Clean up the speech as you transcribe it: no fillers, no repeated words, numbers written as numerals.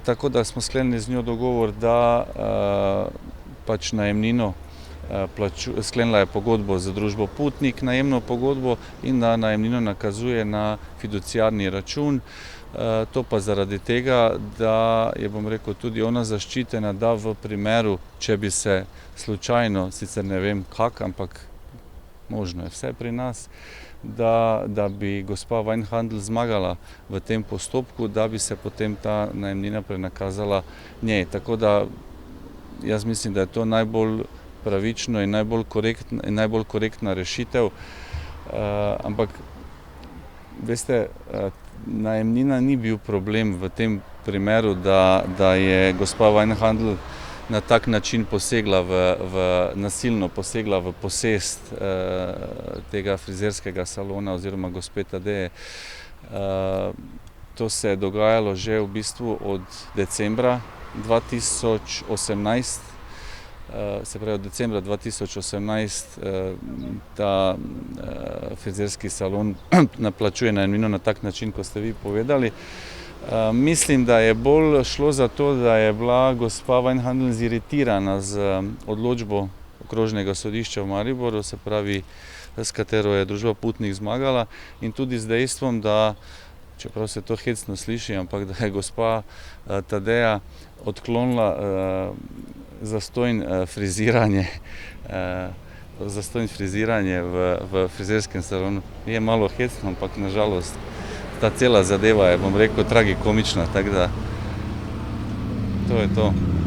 Tako da smo sklenili z njo dogovor, da pač najemnino sklenila je pogodbo z družbo Putnik, najemno pogodbo, in da najemnino nakazuje na fiduciarni račun. To pa zaradi tega, da je, bom rekel, tudi ona zaščitena, da v primeru, če bi se slučajno, sicer ne vem kako, ampak možno je vse pri nas, da bi gospa Weinhandl zmagala v tem postopku, da bi se potem ta najemnina prenakazala njej. Tako da jaz mislim, da je to najbolj pravično in najbolj korektna rešitev. Ampak veste, najemnina ni bil problem v tem primeru, da je gospa Weinhandl na tak način nasilno posegla v posest tega frizerskega salona oziroma gospe Tadeje. To se je dogajalo že v bistvu od decembra 2018. Se pravi, od decembra 2018 ta frizerski salon naplačuje najemnino na tak način, kot ste vi povedali. Mislim, da je bolj šlo za to, da je bila gospa Weinhandl ziritirana z odločbo okrožnega sodišča v Mariboru, se pravi, s katero je družba Putnik zmagala, in tudi z dejstvom, da, čeprav se to hecno sliši, ampak da je gospa Tadeja odklonila zastonj friziranje v frizerskem salonu. Je malo hecno, ampak na žalost ta cela zadeva je, bom rekel, tragikomična, tako da to je to.